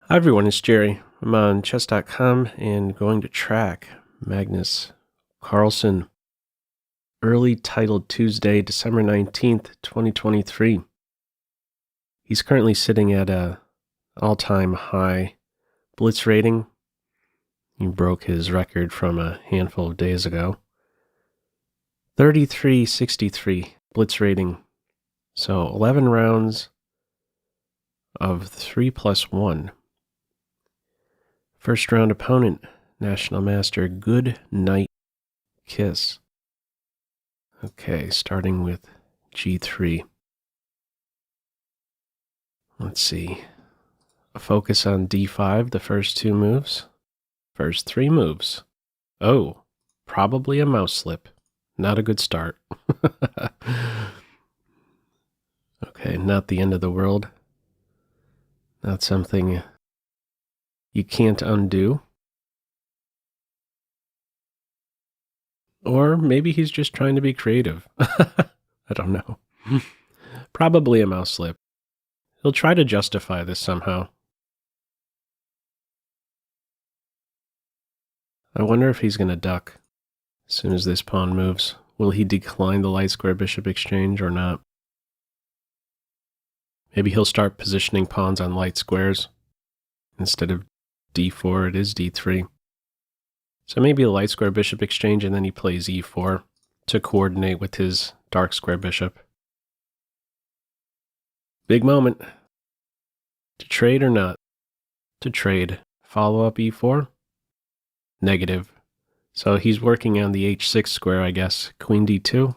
Hi everyone, it's Jerry. I'm on chess.com and going to track Magnus Carlsen. Early titled Tuesday, December 19th, 2023. He's currently sitting at a all-time high blitz rating. He broke his record from a handful of days ago. 3363 blitz rating. So 11 rounds of 3+1. First round opponent, National Master Good Night Kiss. Okay, starting with G3. Let's see. A focus on D5, the first two moves. First three moves. Oh, probably a mouse slip. Not a good start. Okay, not the end of the world. Not something you can't undo. Or maybe he's just trying to be creative. I don't know. Probably a mouse slip. He'll try to justify this somehow. I wonder if he's going to duck as soon as this pawn moves. Will he decline the light square bishop exchange or not? Maybe he'll start positioning pawns on light squares. Instead of d4, it is d3. So maybe a light square bishop exchange and then he plays e4 to coordinate with his dark square bishop. Big moment. To trade or not? To trade. Follow up e4? Negative. So he's working on the h6 square, I guess. Queen d2.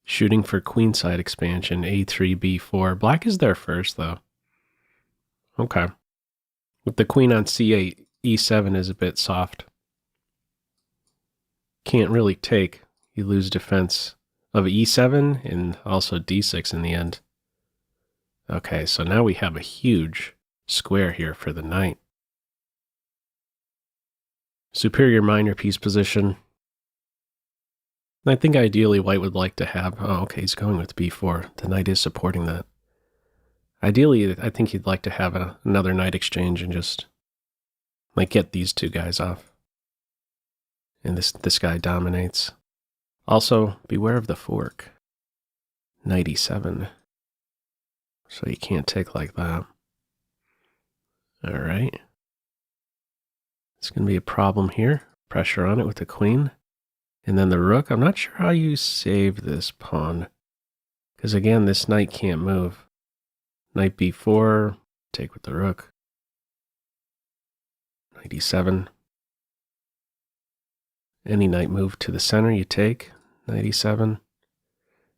Shooting for queenside expansion, a3, b4. Black is there first, though. Okay. With the queen on c8, e7 is a bit soft. Can't really take. You lose defense of e7 and also d6 in the end. Okay, so now we have a huge square here for the knight. Superior minor piece position. I think ideally white would like to have, oh, okay, he's going with b4. The knight is supporting that. Ideally, I think he'd like to have another knight exchange and just like get these two guys off. And this guy dominates. Also, beware of the fork. Knight e7. So you can't take like that. All right. It's going to be a problem here. Pressure on it with the queen. And then the rook. I'm not sure how you save this pawn. Because again, this knight can't move. Knight b4. Take with the rook. Knight e7. Any knight move to the center you take. Knight e7.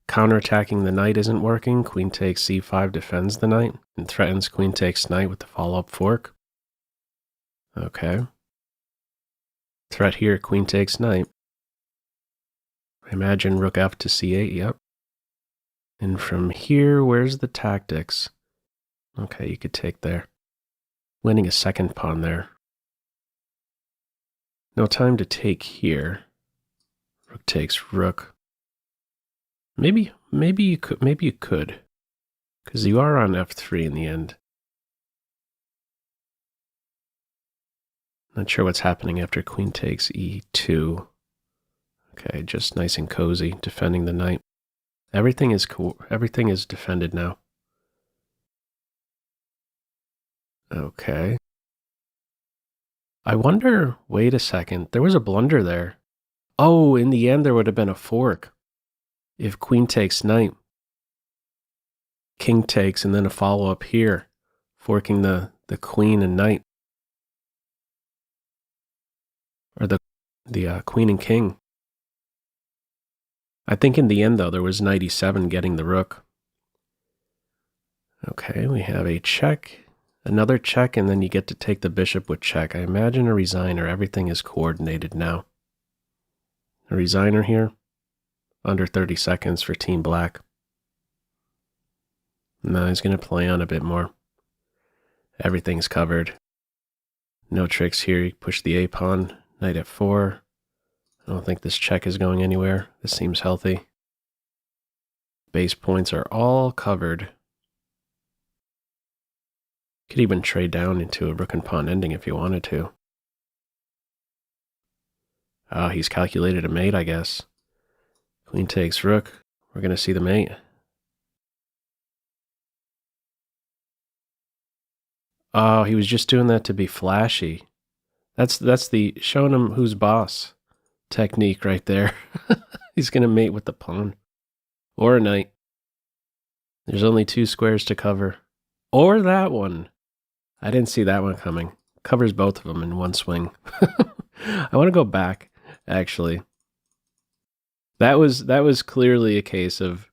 Counterattacking the knight isn't working. Queen takes c5 defends the knight and threatens queen takes knight with the follow-up fork. Okay. Threat here, queen takes knight. I imagine rook f to c8, yep. And from here, where's the tactics? Okay, you could take there. Winning a second pawn there. No time to take here. Rook takes rook. Maybe you could. Because you are on f3 in the end. Not sure what's happening after queen takes e2. Okay, just nice and cozy, defending the knight. Everything is defended now. Okay. I wonder, wait a second, there was a blunder there. Oh, in the end there would have been a fork. If queen takes knight, king takes, and then a follow-up here, forking the queen and knight. Or the queen and king. I think in the end, though, there was knight e7 getting the rook. Okay, we have a check, another check, and then you get to take the bishop with check. I imagine a resigner. Everything is coordinated now. A resigner here. Under 30 seconds for Team Black. Now he's going to play on a bit more. Everything's covered. No tricks here. You push the a-pawn. Knight f4. I don't think this check is going anywhere. This seems healthy. Base points are all covered. Could even trade down into a rook and pawn ending if you wanted to. Oh, he's calculated a mate, I guess. Queen takes rook. We're going to see the mate. Oh, he was just doing that to be flashy. That's the showing him who's boss technique right there. He's going to mate with the pawn. Or a knight. There's only 2 squares to cover. Or that one. I didn't see that one coming. Covers both of them in one swing. I want to go back, actually. That was clearly a case of,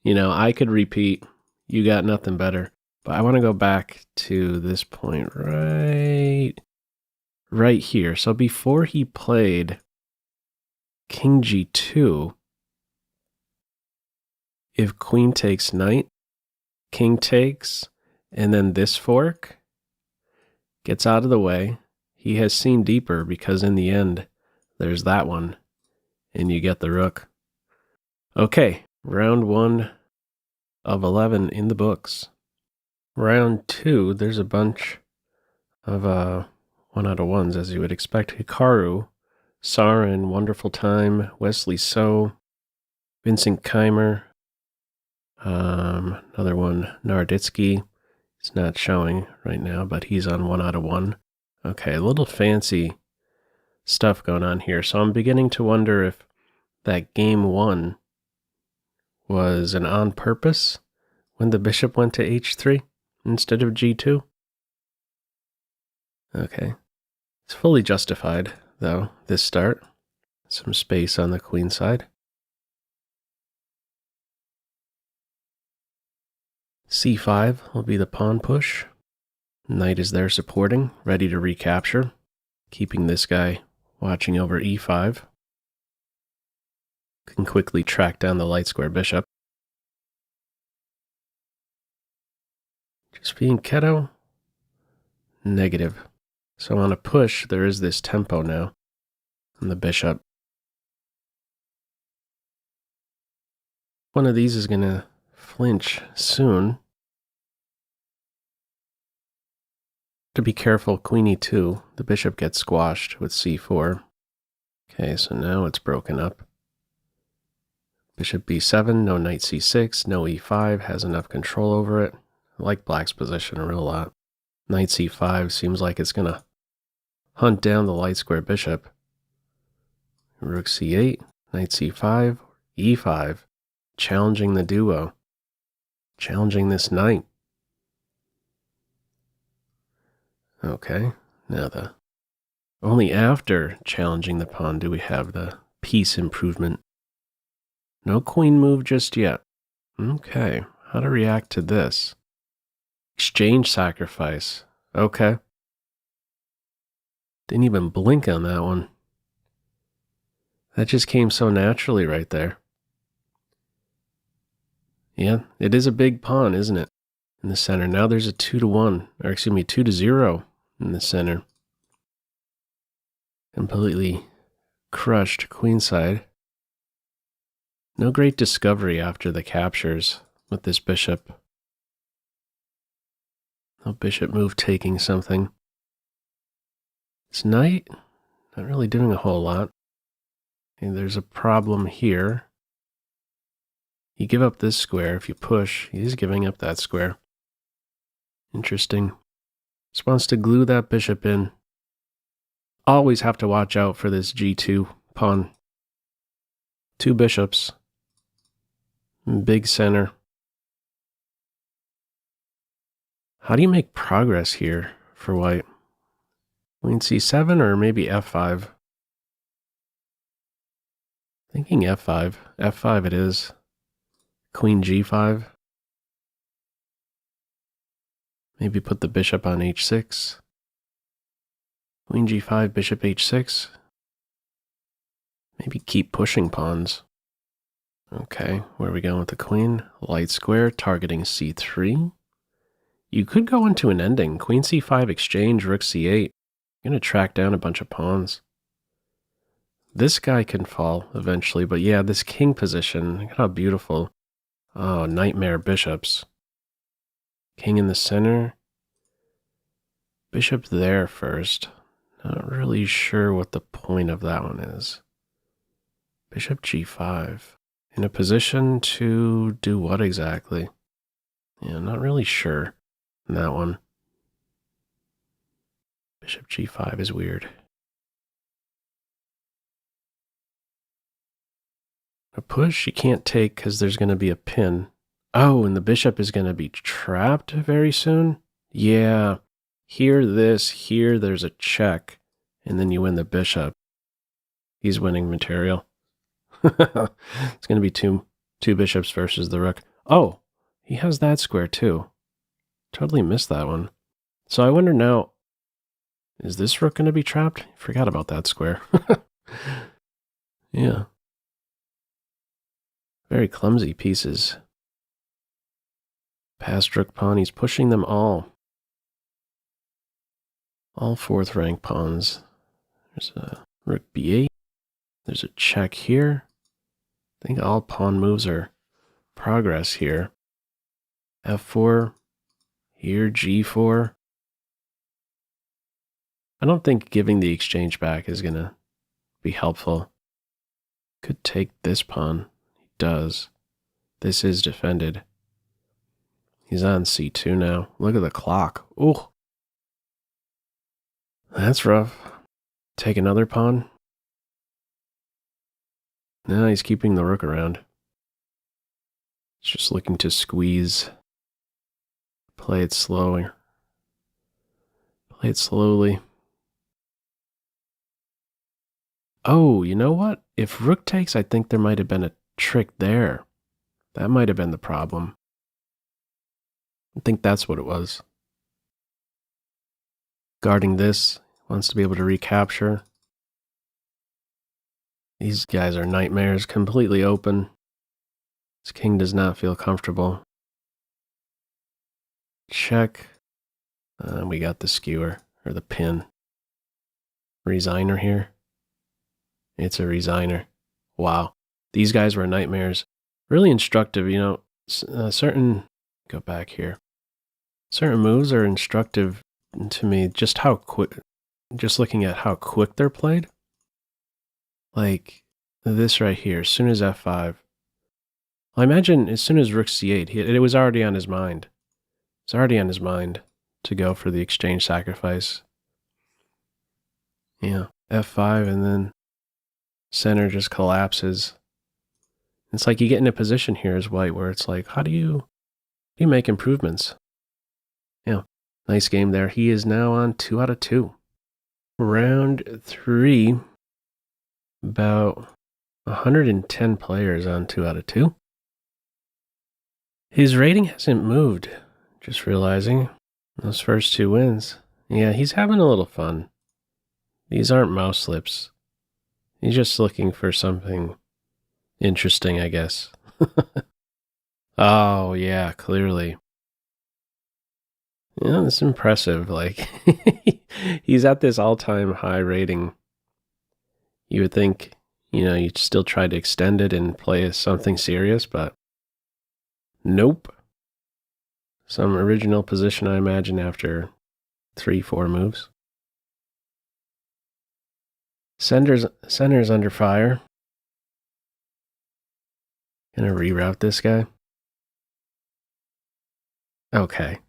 I could repeat. You got nothing better. But I want to go back to this point right here. So before he played King G2, if queen takes knight, king takes, and then this fork gets out of the way, he has seen deeper because in the end, there's that one, and you get the rook. Okay, round 1 of 11 in the books. Round 2, there's a bunch of 1 out of 1s, as you would expect. Hikaru, Sarin, Wonderful Time, Wesley So, Vincent Keimer, another one, Narditsky. It's not showing right now, but he's on 1 out of 1. Okay, a little fancy stuff going on here. So I'm beginning to wonder if that game 1 was an on purpose when the bishop went to h3 instead of g2. Okay. It's fully justified, though, this start. Some space on the queen side. c5 will be the pawn push. Knight is there supporting, ready to recapture, keeping this guy watching over e5. Can quickly track down the light square bishop. Just being Keto? Negative. So on a push, there is this tempo now on the bishop. One of these is going to flinch soon. To be careful, queen e2, the bishop gets squashed with c4. Okay, so now it's broken up. Bishop b7, no knight c6, no e5, has enough control over it. I like black's position a real lot. Knight c5 seems like it's going to hunt down the light square bishop. Rook c8, knight c5, e5, challenging the duo. Challenging this knight. Okay, now only after challenging the pawn do we have the piece improvement. No queen move just yet. Okay, how to react to this? Exchange sacrifice. Okay. Didn't even blink on that one. That just came so naturally right there. Yeah, it is a big pawn, isn't it? In the center. Now there's a 2-1, or excuse me, 2-0 in the center. Completely crushed queenside. No great discovery after the captures with this bishop. No bishop move taking something. This knight, not really doing a whole lot. And there's a problem here. You give up this square. If you push, he's giving up that square. Interesting. Just wants to glue that bishop in. Always have to watch out for this g2 pawn. 2 bishops. Big center. How do you make progress here for white? Queen c7 or maybe f5? Thinking f5. f5 it is. Queen g5. Maybe put the bishop on h6. Queen g5, bishop h6. Maybe keep pushing pawns. Okay, where are we going with the queen? Light square, targeting c3. You could go into an ending. Queen c5 exchange, rook c8. You're going to track down a bunch of pawns. This guy can fall eventually, but yeah, this king position, look at how beautiful. Oh, nightmare bishops. King in the center. Bishop there first. Not really sure what the point of that one is. Bishop g5. In a position to do what exactly? Yeah, not really sure on that one. Bishop g5 is weird. A push you can't take because there's going to be a pin. Oh, and the bishop is going to be trapped very soon? Yeah. Here, here there's a check, and then you win the bishop. He's winning material. It's going to be two bishops versus the rook. Oh, he has that square too. Totally missed that one. So I wonder now, is this rook going to be trapped? Forgot about that square. Yeah. Very clumsy pieces. Past rook pawn, he's pushing them all. All 4th rank pawns. There's a rook b8. There's a check here. I think all pawn moves are progress here. f4. Here, g4. I don't think giving the exchange back is going to be helpful. Could take this pawn. He does. This is defended. He's on c2 now. Look at the clock. Ooh. That's rough. Take another pawn. No, he's keeping the rook around. He's just looking to squeeze. Play it slowly. Play it slowly. Oh, you know what? If rook takes, I think there might have been a trick there. That might have been the problem. I think that's what it was. Guarding this, wants to be able to recapture. These guys are nightmares, completely open. This king does not feel comfortable. Check. We got the skewer, or the pin. Resigner here. It's a resigner. Wow. These guys were nightmares. Really instructive, you know, go back here. Certain moves are instructive to me, just looking at how quick they're played. Like this right here, as soon as f5. I imagine as soon as rook c8, it was already on his mind. It's already on his mind to go for the exchange sacrifice. Yeah, f5, and then center just collapses. It's like you get in a position here as white where it's like, how do you make improvements? Yeah, nice game there. He is now on 2 out of 2. Round 3, about 110 players on 2 out of 2. His rating hasn't moved, just realizing. Those first 2 wins. Yeah, he's having a little fun. These aren't mouse slips. He's just looking for something interesting, I guess. Oh, yeah, clearly. Yeah, it's impressive. Like, he's at this all-time high rating. You would think, you know, you'd still try to extend it and play something serious, but nope. Some original position, I imagine, after 3-4 moves. Center's under fire. Gonna reroute this guy. Okay.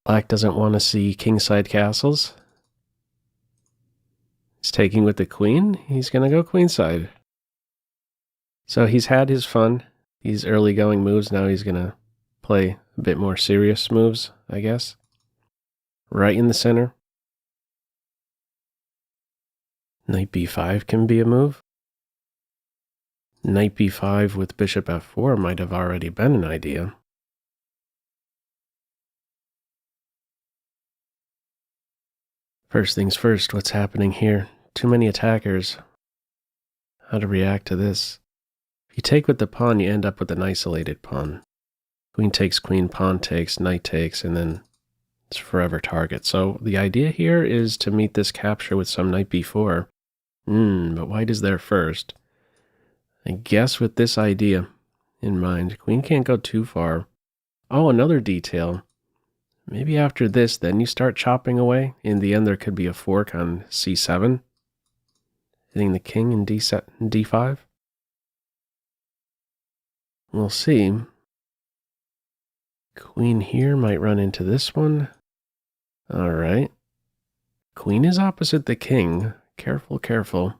Black doesn't want to see kingside castles. He's taking with the queen. He's gonna go queenside. So he's had his fun. These early going moves. Now he's gonna play a bit more serious moves, I guess. Right in the center. Knight b5 can be a move. Knight b5 with bishop f4 might have already been an idea. First things first, what's happening here? Too many attackers. How to react to this? If you take with the pawn, you end up with an isolated pawn. Queen takes queen, pawn takes, knight takes, and then it's forever target. So the idea here is to meet this capture with some knight b4. But white is there first. I guess with this idea in mind, queen can't go too far. Oh, another detail. Maybe after this, then you start chopping away. In the end, there could be a fork on c7, hitting the king in d5. We'll see. Queen here might run into this one. All right. Queen is opposite the king. Careful, careful.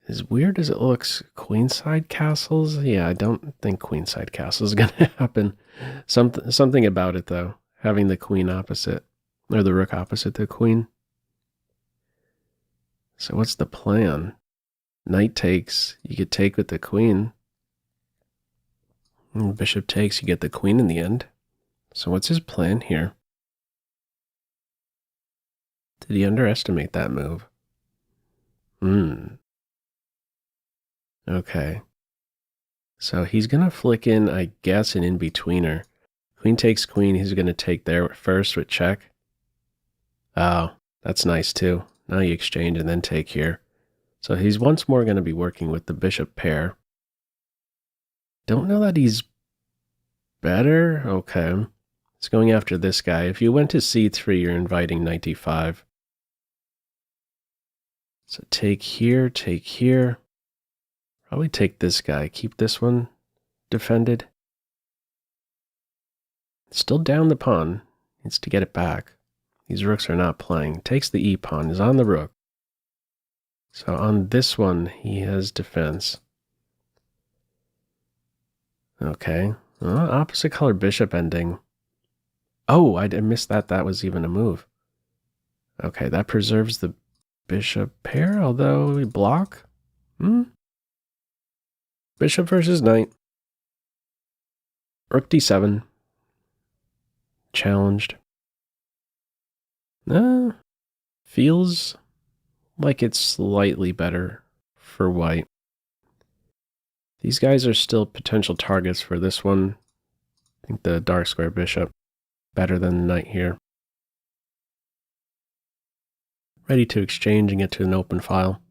As weird as it looks, queenside castles? Yeah, I don't think queenside castles is going to happen. Something about it, though, having the queen opposite, or the rook opposite the queen. So what's the plan? Knight takes, you could take with the queen. And bishop takes, you get the queen in the end. So what's his plan here? Did he underestimate that move? Okay. So he's going to flick in, I guess, an in-betweener. Queen takes queen, he's going to take there first with check. Oh, that's nice too. Now you exchange and then take here. So he's once more going to be working with the bishop pair. Don't know that he's better. Okay. It's going after this guy. If you went to c3, you're inviting knight d5. So take here, take here. Probably take this guy. Keep this one defended. Still down the pawn. Needs to get it back. These rooks are not playing. Takes the e-pawn. Is on the rook. So on this one, he has defense. Okay. Opposite color bishop ending. Oh, I missed that. That was even a move. Okay, that preserves the bishop pair, although we block. Bishop versus knight. Rook d7. Challenged. Feels like it's slightly better for white. These guys are still potential targets for this one. I think the dark square bishop better than the knight here. Ready to exchange and get to an open file.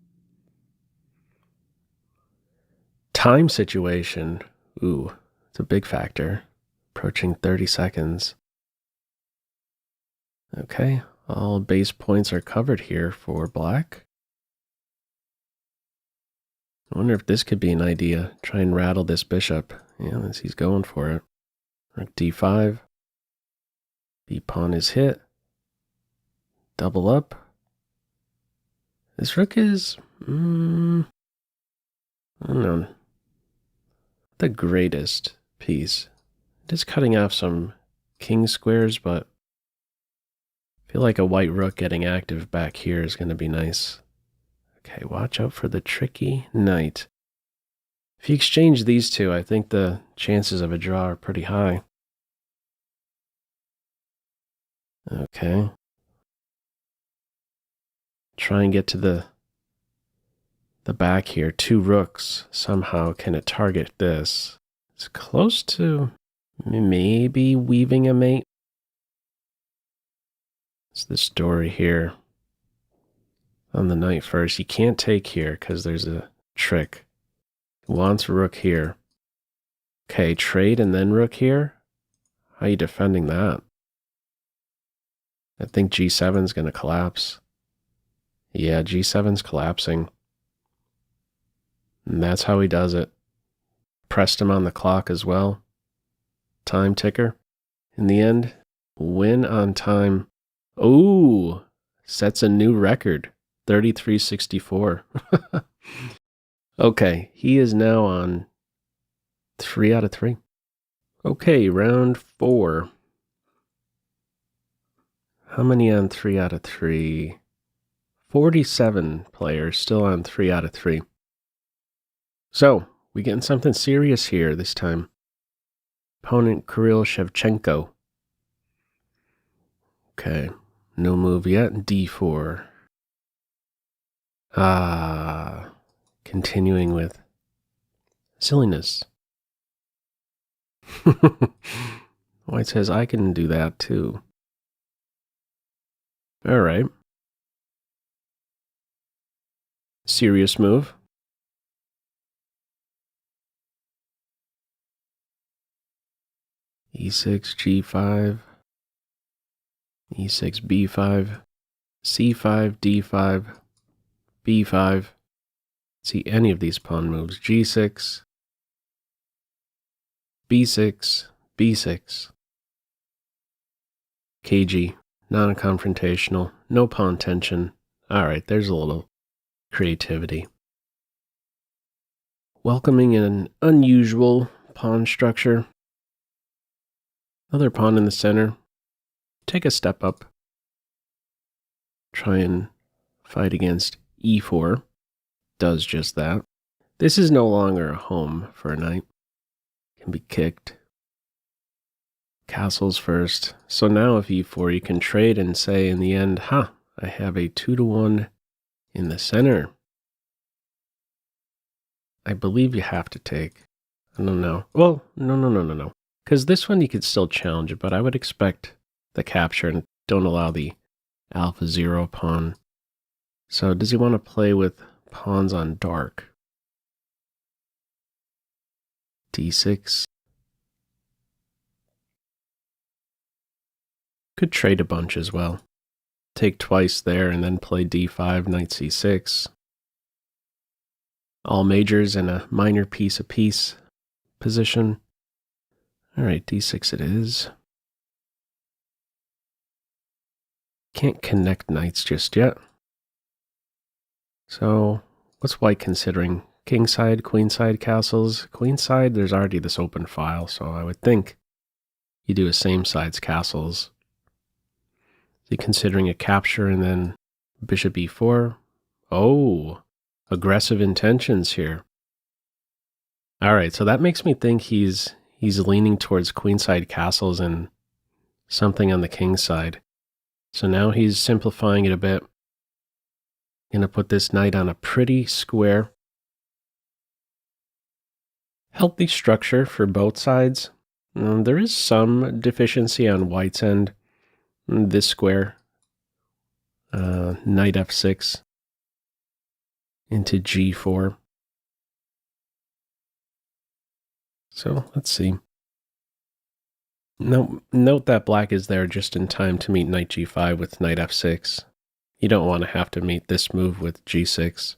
Time situation. Ooh, it's a big factor. Approaching 30 seconds. Okay, all base points are covered here for black. I wonder if this could be an idea. Try and rattle this bishop. Yeah, he's going for it. Rook d5. B-pawn is hit. Double up. This rook is, I don't know, the greatest piece. Just cutting off some king squares, but I feel like a white rook getting active back here is going to be nice. Okay, watch out for the tricky knight. If you exchange these two, I think the chances of a draw are pretty high. Okay. Try and get to the back here. Two rooks. Somehow can it target this? It's close to maybe weaving a mate. It's the story here. On the knight first. You can't take here because there's a trick. He wants rook here. Okay, trade and then rook here. How are you defending that? I think g7 is going to collapse. Yeah, g7's collapsing. And that's how he does it. Pressed him on the clock as well. Time ticker. In the end, win on time. Ooh, sets a new record. 33.64. Okay, he is now on 3 out of 3. Okay, round 4. How many on 3 out of 3? 47 players still on 3 out of 3. So, we getting something serious here this time. Opponent Kirill Shevchenko. Okay, no move yet. d4. Continuing with silliness. White says I can do that too. All right. Serious move. e6, g5, e6, b5, c5, d5, b5. See any of these pawn moves. g6, b6, b6. KG, non-confrontational, no pawn tension. All right, there's a little creativity. Welcoming an unusual pawn structure. Another pawn in the center. Take a step up. Try and fight against e4. Does just that. This is no longer a home for a knight. Can be kicked. Castles first. So now if e4, you can trade and say in the end, I have a 2-to-1 in the center. I believe you have to take. I don't know. Well, no. Because this one you could still challenge it, but I would expect the capture and don't allow the alpha 0 pawn. So does he want to play with pawns on dark? d6. Could trade a bunch as well. Take twice there and then play d5, knight c6. All majors and a minor piece apiece position. All right, d6 it is. Can't connect knights just yet. So what's white considering? Kingside, queenside castles. Queenside, there's already this open file, so I would think you do a same side's castles. Is he considering a capture and then bishop e4? Oh, aggressive intentions here. All right, so that makes me think he's leaning towards queenside castles and something on the king side. So now he's simplifying it a bit. Gonna put this knight on a pretty square. Healthy structure for both sides. There is some deficiency on white's end. This square. Knight f6 into g4. So let's see. Now, note that black is there just in time to meet knight g5 with knight f6. You don't want to have to meet this move with g6.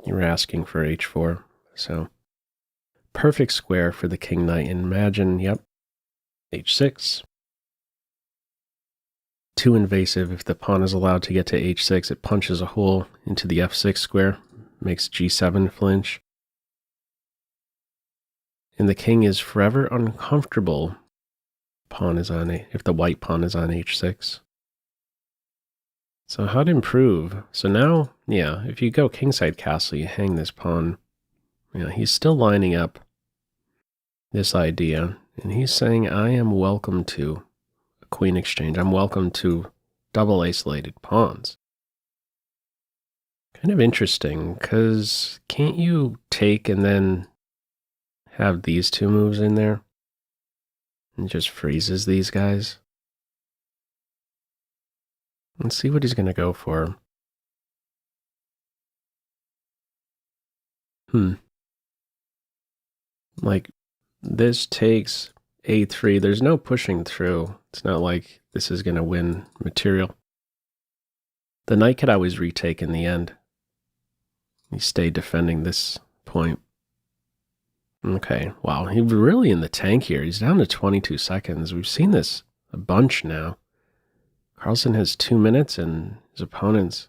You're asking for h4, so perfect square for the king knight. Imagine, yep, h6. Too invasive. If the pawn is allowed to get to h6, it punches a hole into the f6 square, makes g7 flinch. And the king is forever uncomfortable if the white pawn is on h6. So how to improve? So now, yeah, if you go kingside castle, you hang this pawn. Yeah, he's still lining up this idea, and he's saying, I am welcome to a queen exchange. I'm welcome to double isolated pawns. Kind of interesting, because can't you take and then have these two moves in there? And just freezes these guys. Let's see what he's going to go for. Like, this takes a3. There's no pushing through. It's not like this is going to win material. The knight could always retake in the end. He stayed defending this point. Okay, wow, he's really in the tank here. He's down to 22 seconds. We've seen this a bunch now. Carlsen has 2 minutes and his opponent's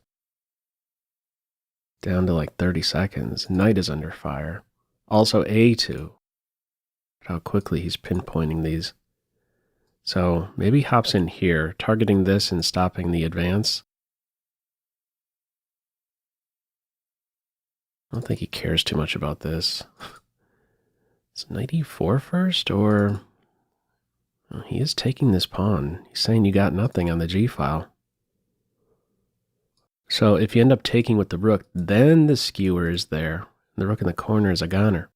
down to like 30 seconds. Knight is under fire. Also a2. How quickly he's pinpointing these. So maybe he hops in here, targeting this and stopping the advance. I don't think he cares too much about this. Is knight e4 first, or he is taking this pawn. He's saying you got nothing on the g file. So if you end up taking with the rook, then the skewer is there. The rook in the corner is a goner.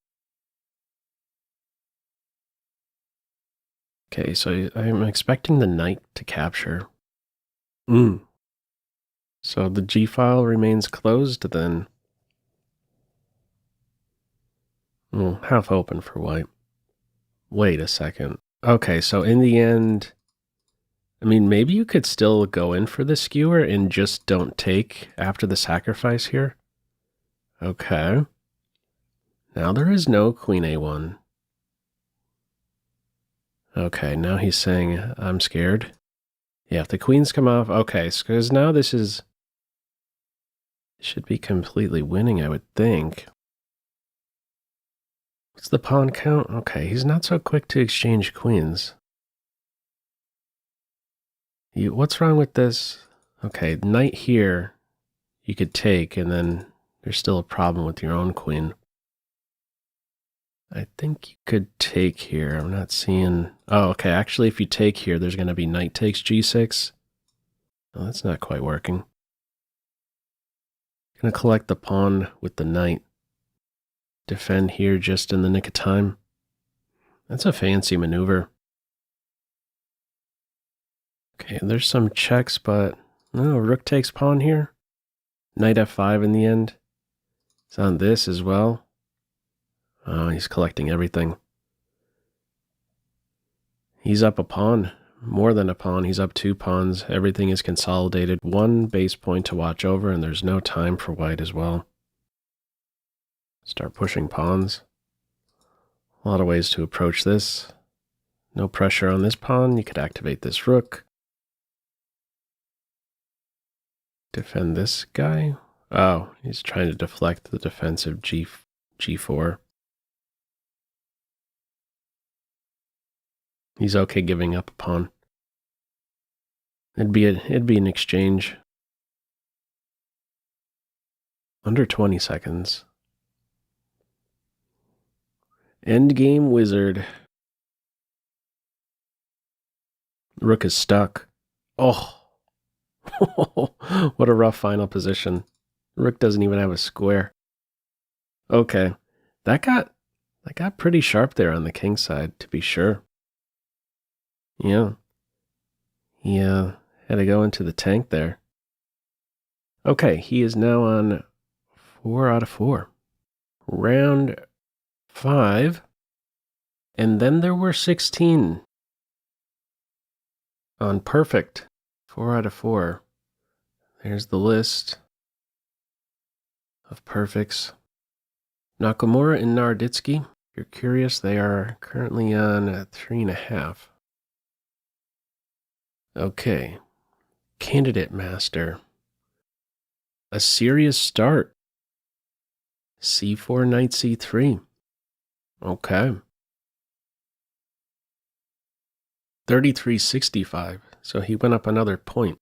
Okay, so I'm expecting the knight to capture. So the g file remains closed then. Well, half open for white. Wait a second. Okay, so in the end, I mean, maybe you could still go in for the skewer and just don't take after the sacrifice here. Okay. Now there is no queen a1. Okay, now he's saying, I'm scared. Yeah, if the queens come off, okay, because now this should be completely winning, I would think. What's the pawn count? Okay, he's not so quick to exchange queens. What's wrong with this? Okay, knight here, you could take, and then there's still a problem with your own queen. I think you could take here. I'm not seeing... Oh, okay, actually, if you take here, there's going to be knight takes g6. Oh, that's not quite working. Going to collect the pawn with the knight. Defend here just in the nick of time. That's a fancy maneuver. Okay, there's some checks, but no, rook takes pawn here. Knight f5 in the end. It's on this as well. Oh, he's collecting everything. He's up a pawn. More than a pawn. He's up 2 pawns. Everything is consolidated. 1 base point to watch over, and there's no time for white as well. Start pushing pawns. A lot of ways to approach this. No pressure on this pawn. You could activate this rook. Defend this guy. Oh, he's trying to deflect the defensive g4. He's okay giving up a pawn. It'd be an exchange. Under 20 seconds. Endgame wizard. Rook is stuck. Oh. What a rough final position. Rook doesn't even have a square. Okay. That got pretty sharp there on the king side, to be sure. Yeah. Yeah. Had to go into the tank there. Okay, he is now on 4 out of 4. Round 5. And then there were 16 on perfect. 4 out of 4. There's the list of perfects. Nakamura and Naroditsky. If you're curious, they are currently on 3.5. Okay. Candidate master. A serious start. c4, knight c3. Okay. 33.65. So he went up another point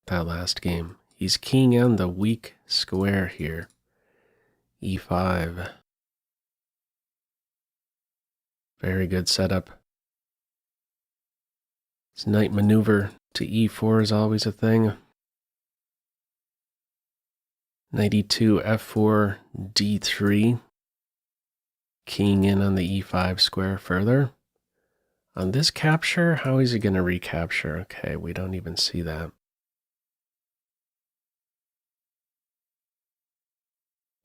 that last game. He's keying in the weak square here. e5. Very good setup. This knight maneuver to e4 is always a thing. Knight e2, f4, d3. Keying in on the e5 square further. On this capture, how is he going to recapture? Okay, we don't even see that.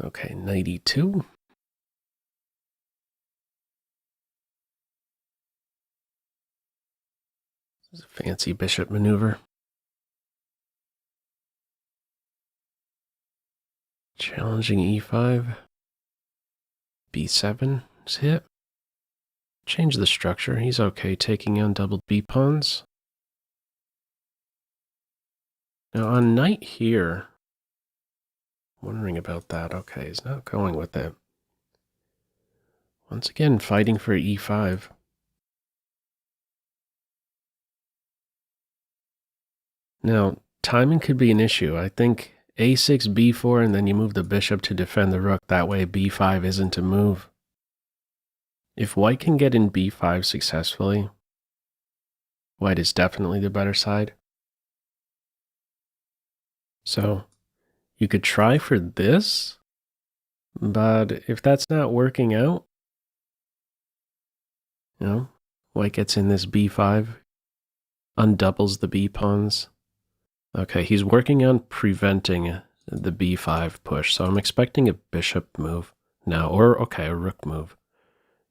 Okay, knight e2. This is a fancy bishop maneuver. Challenging e5. b7 is hit. Change the structure. He's okay taking on double b pawns. Now on knight here, wondering about that. Okay, he's not going with it. Once again, fighting for e5. Now, timing could be an issue. I think a6, b4, and then you move the bishop to defend the rook. That way b5 isn't a move. If white can get in b5 successfully, white is definitely the better side. So you could try for this, but if that's not working out, you know, white gets in this b5, undoubles the b pawns. Okay, he's working on preventing the b5 push, so I'm expecting a bishop move now, or okay, a rook move.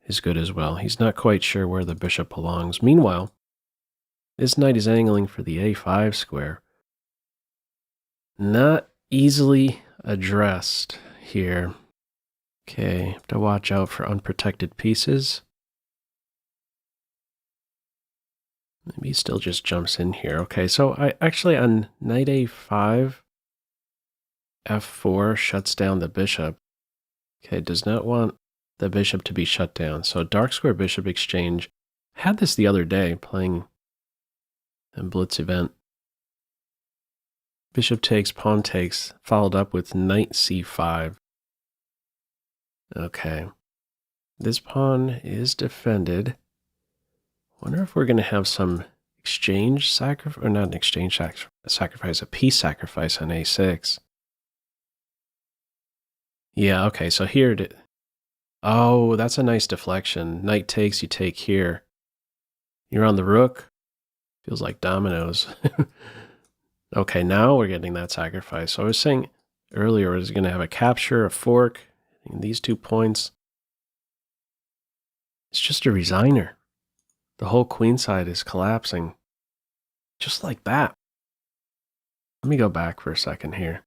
is good as well. He's not quite sure where the bishop belongs. Meanwhile, this knight is angling for the a5 square. Not easily addressed here. Okay, have to watch out for unprotected pieces. Maybe he still just jumps in here. Okay, so I actually on knight a5, f4 shuts down the bishop. Okay, does not want the bishop to be shut down. So dark square bishop exchange. Had this the other day playing a blitz event. Bishop takes, pawn takes, followed up with knight c5. Okay. This pawn is defended. Wonder if we're going to have some exchange sacrifice, or not an exchange sacrifice, a piece sacrifice on a6. Yeah, okay, so here it... Oh, that's a nice deflection. Knight takes, you take here. You're on the rook. Feels like dominoes. Okay, now we're getting that sacrifice. So I was saying earlier, I was going to have a capture, a fork, and these 2 points. It's just a resigner. The whole queen side is collapsing. Just like that. Let me go back for a second here.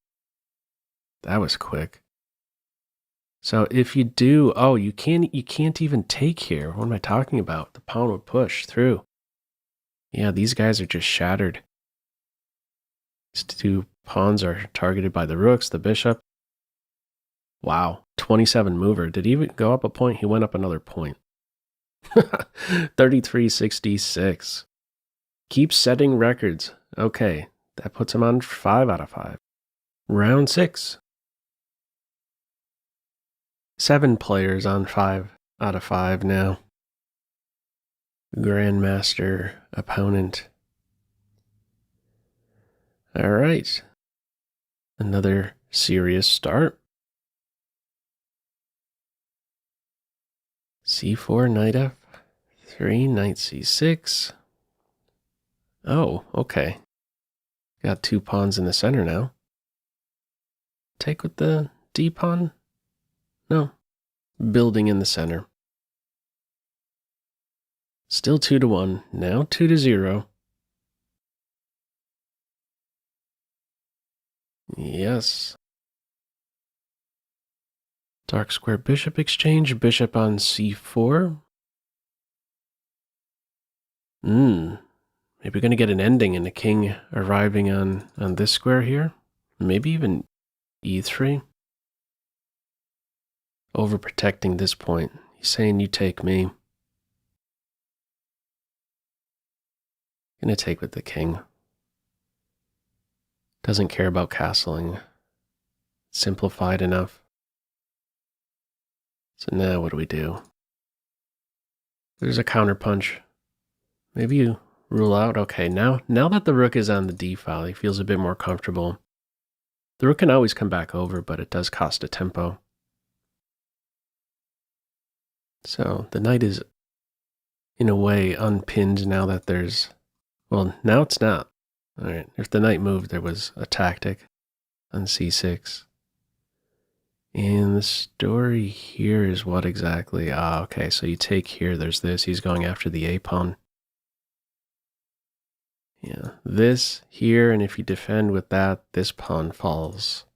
That was quick. So if you do, oh, you can't even take here. What am I talking about? The pawn would push through. Yeah, these guys are just shattered. These 2 pawns are targeted by the rooks, the bishop. Wow, 27 mover. Did he even go up a point? He went up another point. 33.66. Keeps setting records. Okay, that puts him on 5 out of 5. Round 6. 7 players on 5 out of 5 now. Grandmaster opponent. All right. Another serious start. c4, knight f3, knight c6. Oh, okay. Got 2 pawns in the center now. Take with the d pawn? No. Building in the center. Still 2-1. Now 2-0. Yes. Dark square bishop exchange. Bishop on c4. Maybe we're going to get an ending and the king arriving on this square here. Maybe even e3. Overprotecting this point. He's saying you take me. Gonna take with the king. Doesn't care about castling. Simplified enough. So now what do we do? There's a counterpunch. Maybe you rule out. Okay, now that the rook is on the d file, he feels a bit more comfortable. The rook can always come back over, but it does cost a tempo. So the knight is, in a way, unpinned now that there's... Well, now it's not. All right, if the knight moved, there was a tactic on c6. And the story here is what exactly? Ah, okay, so you take here, there's this. He's going after the a-pawn. Yeah, this here, and if you defend with that, this pawn falls.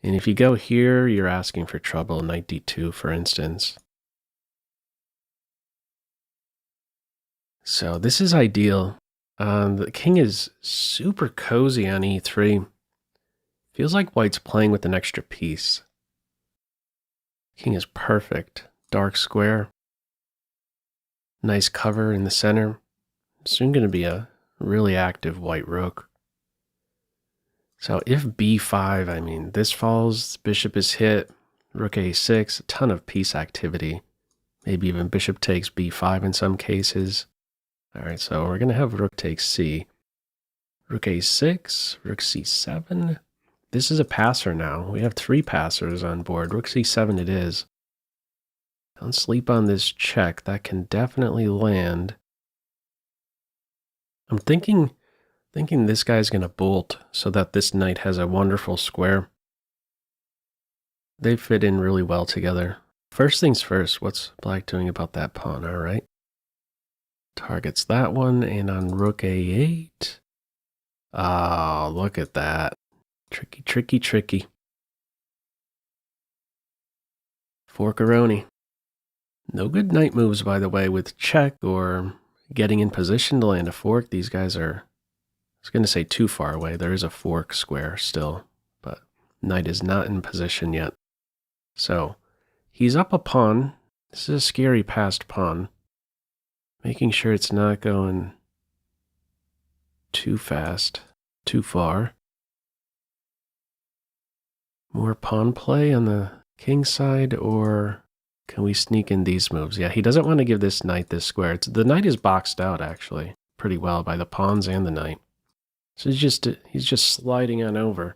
And if you go here, you're asking for trouble, knight d2, for instance. So this is ideal. The king is super cozy on e3. Feels like white's playing with an extra piece. King is perfect. Dark square. Nice cover in the center. Soon going to be a really active white rook. So if b5, I mean, this falls, bishop is hit, rook a6, a ton of piece activity. Maybe even bishop takes b5 in some cases. All right, so we're going to have rook takes c. Rook a6, rook c7. This is a passer now. We have 3 passers on board. Rook c7 it is. Don't sleep on this check. That can definitely land. I'm thinking this guy's going to bolt so that this knight has a wonderful square. They fit in really well together. First things first, what's black doing about that pawn? All right. Targets that one, and on rook a8. Oh, look at that. Tricky, tricky, tricky. Forkaroni. No good knight moves, by the way, with check or getting in position to land a fork. These guys are, I was going to say too far away. There is a fork square still, but knight is not in position yet. So he's up a pawn. This is a scary passed pawn. Making sure it's not going too fast, too far. More pawn play on the king side, or can we sneak in these moves? Yeah, he doesn't want to give this knight this square. The knight is boxed out, actually, pretty well by the pawns and the knight. So he's just sliding on over.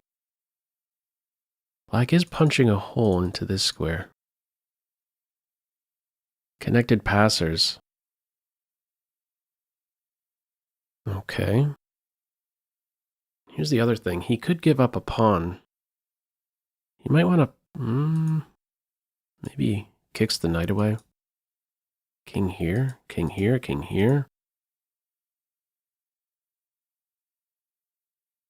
Black is punching a hole into this square. Connected passers. Okay. Here's the other thing. He could give up a pawn. He might want to... maybe kicks the knight away. King here, king here, king here.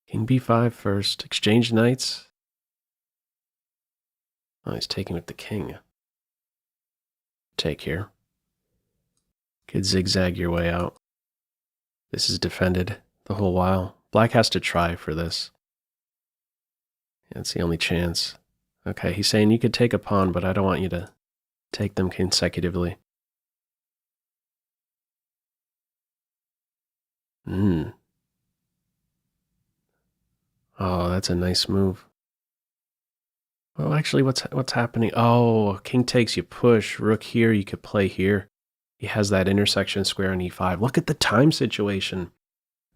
King b5 first. Exchange knights. Oh, he's taking with the king. Take here. Could zigzag your way out. This is defended the whole while. Black has to try for this. That's the only chance. Okay, he's saying you could take a pawn, but I don't want you to take them consecutively. Oh, that's a nice move. Well, actually, what's happening? Oh, king takes, you push. Rook here, you could play here. He has that intersection square on e5. Look at the time situation.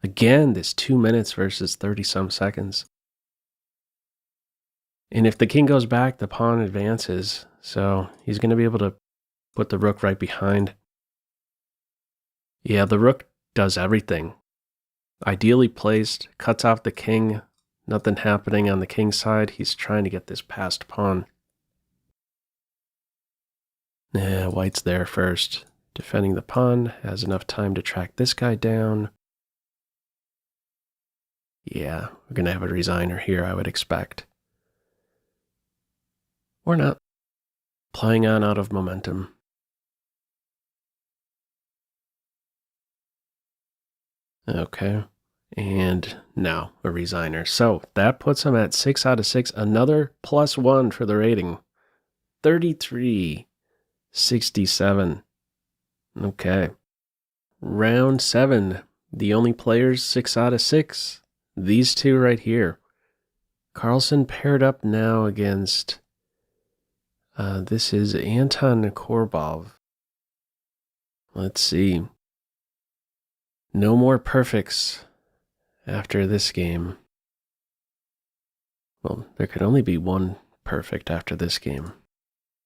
Again, this 2 minutes versus 30-some seconds. And if the king goes back, the pawn advances. So he's going to be able to put the rook right behind. Yeah, the rook does everything. Ideally placed, cuts off the king. Nothing happening on the king side. He's trying to get this passed pawn. Yeah, white's there first. Defending the pawn, has enough time to track this guy down. Yeah, we're going to have a resigner here, I would expect. Or not. Playing on out of momentum. Okay. And now a resigner. So that puts him at 6 out of 6. Another +1 for the rating. 33-67. Okay. Round 7. The only players 6 out of 6. These two right here. Carlsen paired up now against... this is Anton Korbov. Let's see. No more perfects after this game. Well, there could only be one perfect after this game.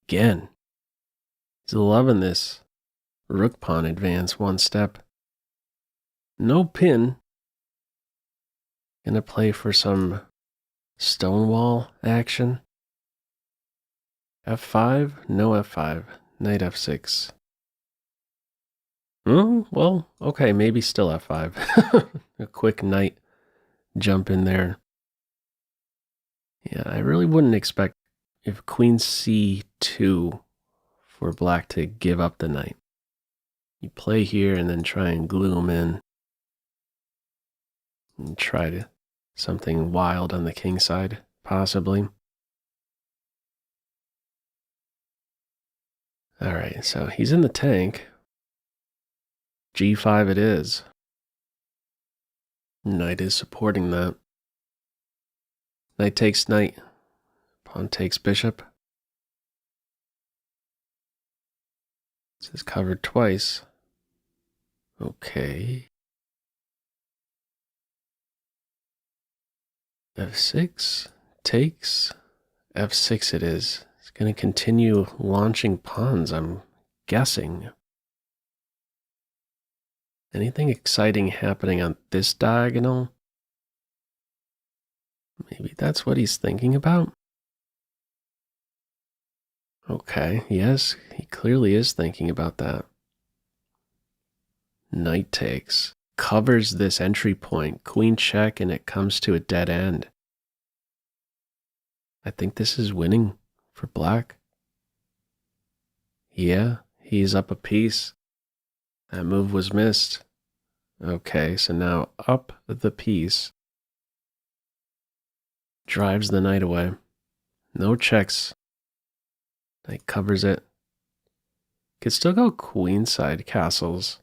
Again. He's loving this. Rook pawn advance 1 step. No pin. Gonna play for some stonewall action. F5? No F5. Knight F6. Well, okay, maybe still F5. A quick knight jump in there. Yeah, I really wouldn't expect if Queen C2 for black to give up the knight. You play here and then try and glue him in. And try to something wild on the king side, possibly. All right, so he's in the tank. G5 it is. Knight is supporting that. Knight takes knight. Pawn takes bishop. This is covered twice. Okay. F6 takes. F6 it is. It's going to continue launching pawns, I'm guessing. Anything exciting happening on this diagonal? Maybe that's what he's thinking about? Okay, yes, he clearly is thinking about that. Knight takes. Covers this entry point. Queen check, and it comes to a dead end. I think this is winning for black. Yeah, he's up a piece. That move was missed. Okay, so now up the piece. Drives the knight away. No checks. Knight covers it. Could still go queenside castles.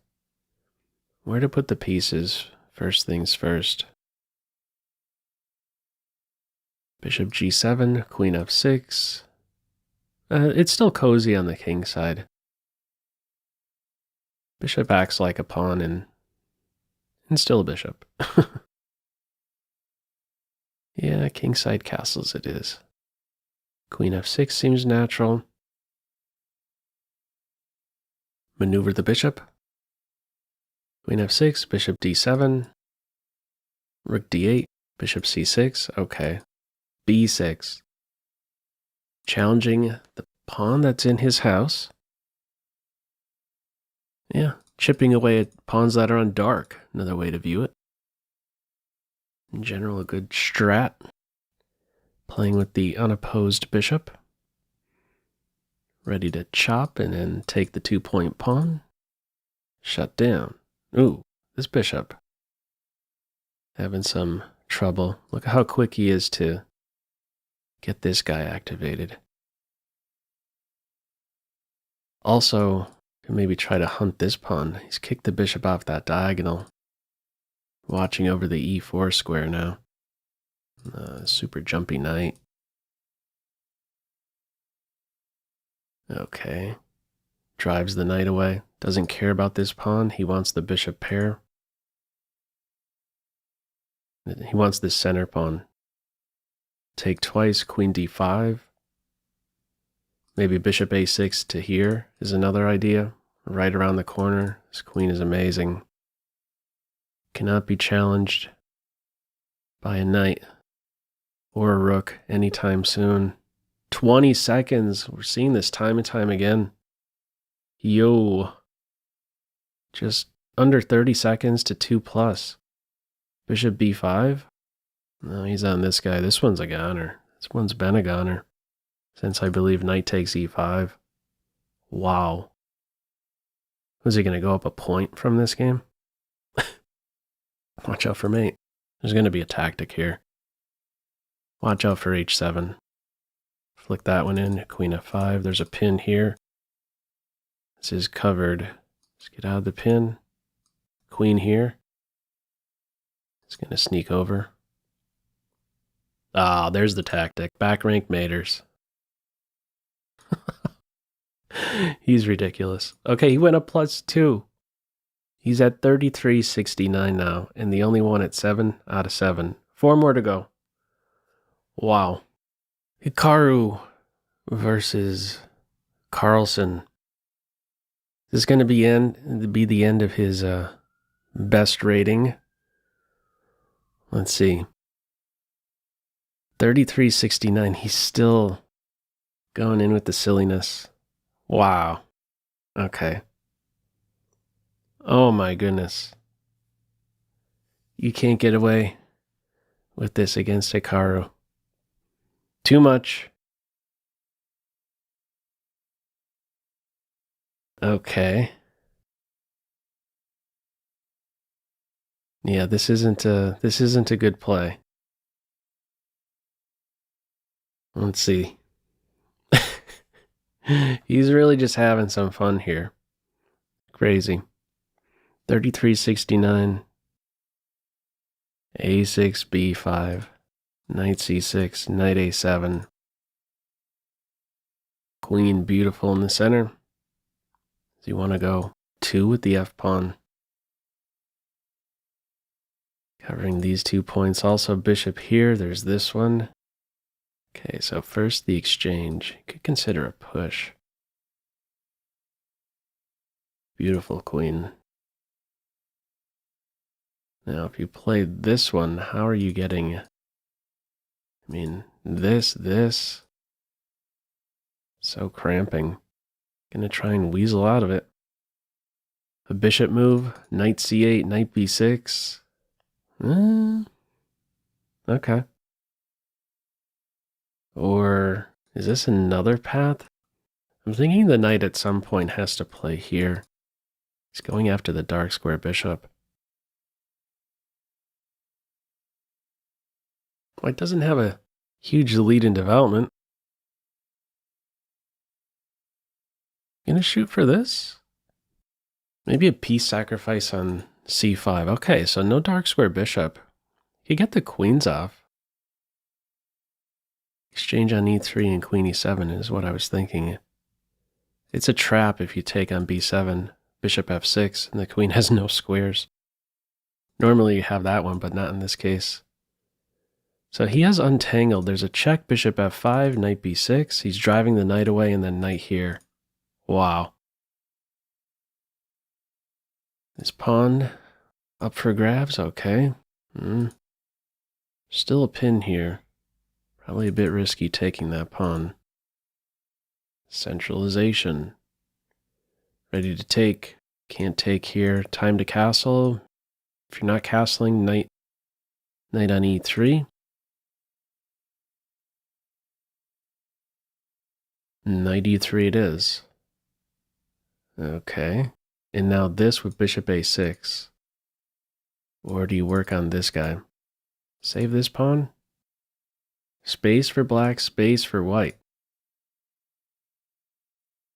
Where to put the pieces? First things first. Bishop g7, queen f6. It's still cozy on the king side. Bishop acts like a pawn and still a bishop. Yeah, kingside castles it is. Queen f6 seems natural. Maneuver the bishop. Queen f6, bishop d7. Rook d8, bishop c6. Okay. b6. Challenging the pawn that's in his house. Yeah, chipping away at pawns that are on dark. Another way to view it. In general, a good strat. Playing with the unopposed bishop. Ready to chop and then take the 2-point pawn. Shut down. Ooh, this bishop. Having some trouble. Look at how quick he is to get this guy activated. Also, can maybe try to hunt this pawn. He's kicked the bishop off that diagonal. Watching over the e4 square now. Super jumpy knight. Okay. Drives the knight away. Doesn't care about this pawn. He wants the bishop pair. He wants this center pawn. Take twice, queen d5. Maybe bishop a6 to here is another idea. Right around the corner. This queen is amazing. Cannot be challenged by a knight or a rook anytime soon. 20 seconds. We're seeing this time and time again. Yo. Just under 30 seconds to 2+. Bishop b5. No, he's on this guy. This one's a goner. This one's been a goner since I believe knight takes e5. Wow. Was he going to go up a point from this game? Watch out for mate. There's going to be a tactic here. Watch out for h7. Flick that one in. Queen f5. There's a pin here. This is covered. Let's get out of the pin. Queen here. It's going to sneak over. Ah, there's the tactic. Back rank maters. He's ridiculous. Okay, he went up +2. He's at 33.69 now, and the only one at 7 out of 7. 4 more to go. Wow. Hikaru versus Carlsen. This is going to be the end of his best rating. Let's see. 33.69. He's still going in with the silliness. Wow. Okay. Oh my goodness. You can't get away with this against Hikaru. Too much. Okay. Yeah, this isn't a good play. Let's see. He's really just having some fun here. Crazy. 33.69. a6, b5. Knight c6, knight a7. Queen beautiful in the center. So you want to go 2 with the f-pawn. Covering these 2 points. Also bishop here. There's this one. Okay, so first the exchange. You could consider a push. Beautiful queen. Now, if you play this one, how are you getting... I mean, this... So cramping. Gonna try and weasel out of it. A bishop move, knight c8, knight b6. Okay. Or is this another path? I'm thinking the knight at some point has to play here. He's going after the dark square bishop. White doesn't have a huge lead in development. Gonna shoot for this? Maybe a piece sacrifice on c5. Okay, so no dark square bishop. You get the queens off. Exchange on e3 and queen e7 is what I was thinking. It's a trap if you take on b7, bishop f6, and the queen has no squares. Normally you have that one, but not in this case. So he has untangled. There's a check, bishop f5, knight b6. He's driving the knight away and then knight here. Wow. This pawn up for grabs, okay. Still a pin here. Probably a bit risky taking that pawn. Centralization. Ready to take. Can't take here. Time to castle. If you're not castling, knight on e3. Knight e3 it is. Okay. And now this with bishop a6. Or do you work on this guy? Save this pawn? Space for black, space for white.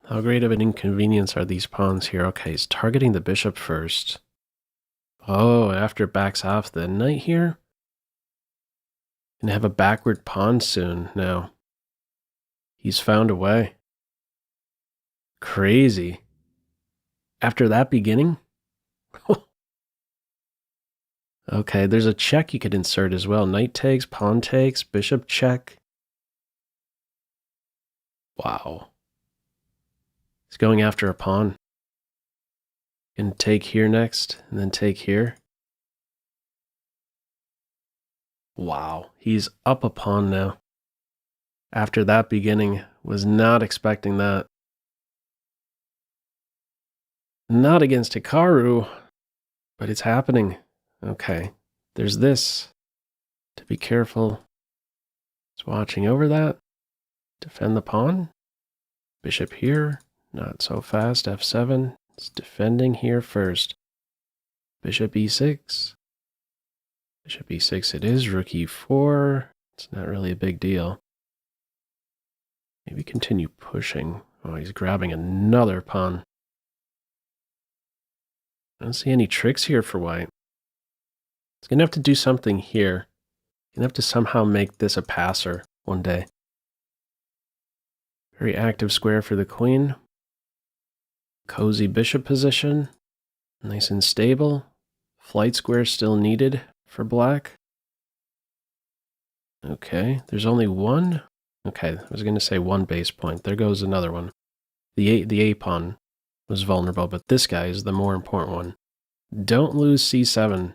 How great of an inconvenience are these pawns here? Okay, he's targeting the bishop first. Oh, after it backs off the knight here? Gonna have a backward pawn soon now. He's found a way. Crazy. After that beginning? Okay, there's a check you could insert as well. Knight takes, pawn takes, bishop check. Wow. He's going after a pawn. Can take here next, and then take here. Wow, he's up a pawn now. After that beginning, was not expecting that. Not against Hikaru, but it's happening. Okay, there's this. To be careful. It's watching over that. Defend the pawn. Bishop here. Not so fast. f7. It's defending here first. Bishop e6. Bishop e6 it is. Rook e4. It's not really a big deal. Maybe continue pushing. Oh, he's grabbing another pawn. I don't see any tricks here for white. He's going to have to do something here. He's going to have to somehow make this a passer one day. Very active square for the queen. Cozy bishop position. Nice and stable. Flight square still needed for black. Okay, there's only one. Okay, I was going to say one base point. There goes another one. The A pawn was vulnerable, but this guy is the more important one. Don't lose c7.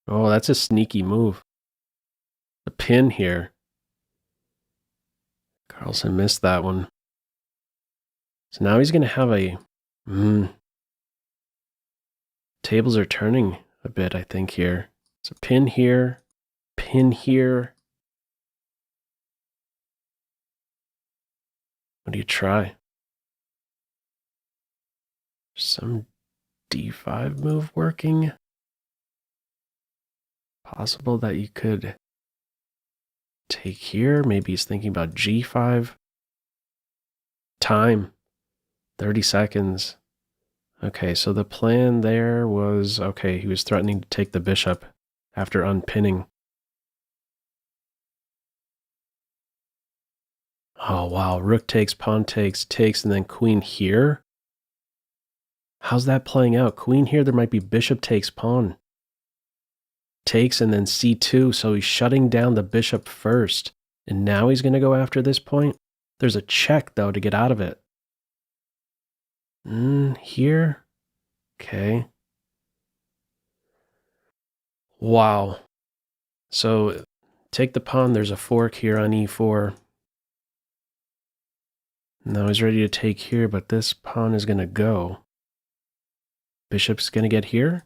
Oh, that's a sneaky move. The pin here. Carlsen missed that one. So now he's going to have a... Tables are turning a bit, I think, here. So pin here. Pin here. What do you try? Some d5 move working? Possible that you could take here. Maybe he's thinking about g5. Time. 30 seconds. Okay, so the plan there was, okay, he was threatening to take the bishop after unpinning. Oh, wow. Rook takes, pawn takes, takes, and then queen here. How's that playing out? Queen here, there might be bishop takes, pawn. Takes, and then c2, so he's shutting down the bishop first. And now he's going to go after this point. There's a check, though, to get out of it. Here. Okay. Wow. So take the pawn. There's a fork here on e4. Now he's ready to take here, but this pawn is going to go. Bishop's going to get here.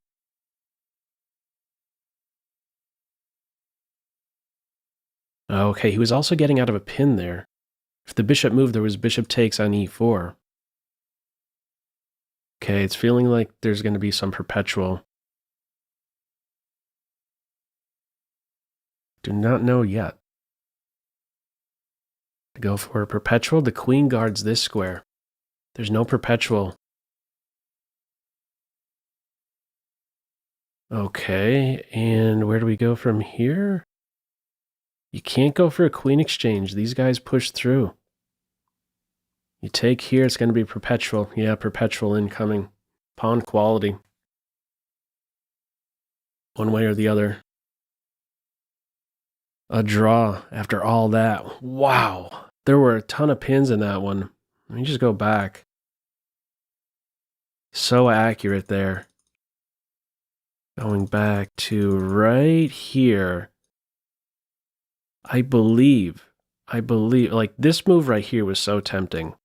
Okay, he was also getting out of a pin there. If the bishop moved, there was bishop takes on e4. Okay, it's feeling like there's going to be some perpetual. Do not know yet. To go for a perpetual, the queen guards this square. There's no perpetual. Okay, and where do we go from here? You can't go for a queen exchange. These guys push through. You take here, it's going to be perpetual. Yeah, perpetual incoming. Pawn quality. One way or the other. A draw after all that. Wow. There were a ton of pins in that one. Let me just go back. So accurate there. Going back to right here. I believe, like this move right here was so tempting.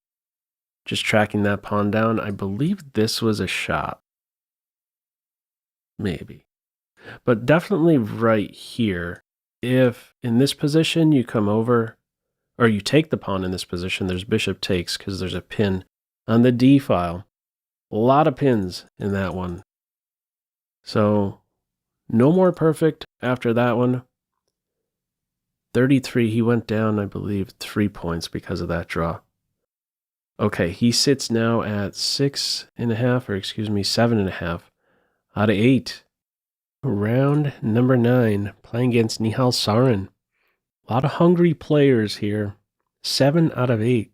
Just tracking that pawn down, I believe this was a shot. Maybe. But definitely right here. If in this position you come over, or you take the pawn in this position, there's bishop takes because there's a pin on the d file. A lot of pins in that one. So no more perfect after that one. 33, he went down, I believe, 3 points because of that draw. Okay, he sits now at 6.5, or excuse me, 7.5 out of 8. Round number 9, playing against Nihal Sarin. A lot of hungry players here. 7 out of 8.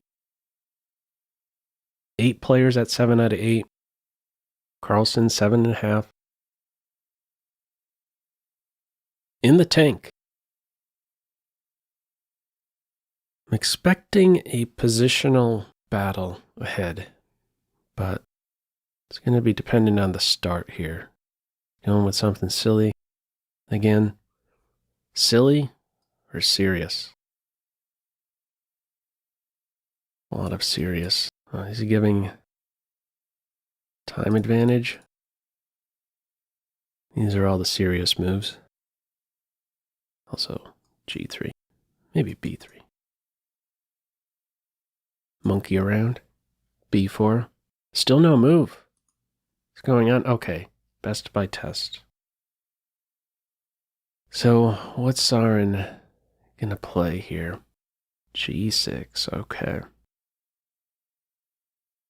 8 players at 7 out of 8. Carlsen, 7.5. In the tank. I'm expecting a positional battle ahead, but it's going to be dependent on the start here. Going with something silly. Again, silly or serious? A lot of serious. Is he giving time advantage? These are all the serious moves. Also, g3, maybe b3. Monkey around. b4. Still no move. What's going on? Okay. Best by test. So, what's Sarin going to play here? g6. Okay.